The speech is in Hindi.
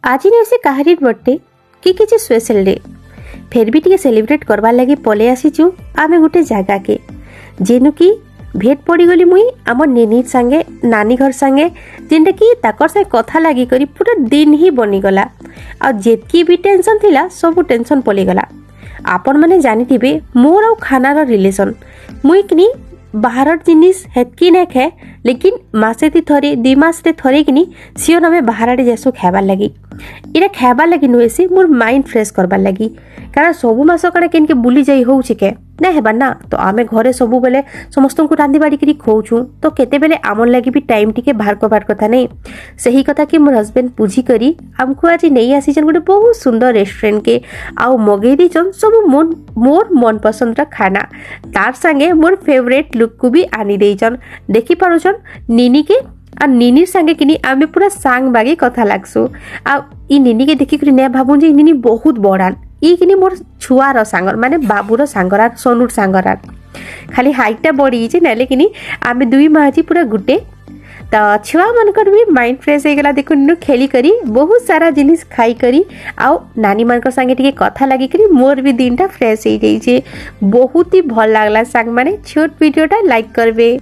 आज नहीं से कहारी बर्थडे कि किसी स्पेशल डे फिर भी टे सेलिब्रेट करवार लगी पलि आसीचु आमे गोटे जगह के जेनु कि भेट पड़गली मुई आम नेनी सांगे नानी घर सांगे जेनटा कि ताकर से कथा लगी करी पूरा दिन ही बनीगला आ जेतकी भी टेंशन थिला सब टेंशन पलिगला। आपण मैंने जानी मोर आ खानार रिलेसन मुई किनी बाहर जिनिस हेतकी नहीं खाए लेकिन मासे थरे 2 मास थरे किनी सियोन आम बाहर जासु खाबार लगी इटा खाबार लगी नुहे से मोर माइंड फ्रेश करबार लगी कारण सबु मास कण के बुली जाई हो के ना हेबार ना तो आमे घरे सबु बेले समस्त को रांधि बाड़ी करी खोचु तो केते बेले आमर लगी भी टाइम टिके बाहर करबार कथा नहीं सही कथा कि मोर हस्बैंड बुझी करी आमको आज नहीं आसीचन गोटे बहुत सुंदर रेस्टोरेंट के आउ मगई दीचन सब मोर मन पसंद खाना तार संगे मोर फेवरेट लुक को भी आनी देचन देखी पारुचन निनी के आ निनीर संगे किनी आमे पूरा सांग बागी कथा लागसु आ ई निनी के देखी करी ने भाबुन जे निनी बहुत बड़ान ई किनी मोर छुआर सांगर माने बाबूर सांगरार सोनुर सांगरार खाली हाइटटा बड़ी जे नेले किनी आमे दुई माजी पूरा गुटे तो छुआ मनकर भी माइंड फ्रेश हो गला देखु खेली करी बहुत सारा जिनिस खाई करी आउ नानी मानकर संगे टिके कथा लगी करी मोर भी दिनटा फ्रेश हो जाइए बहुत ही भल लागला सांग माने छोट वीडियोटा लाइक करबे।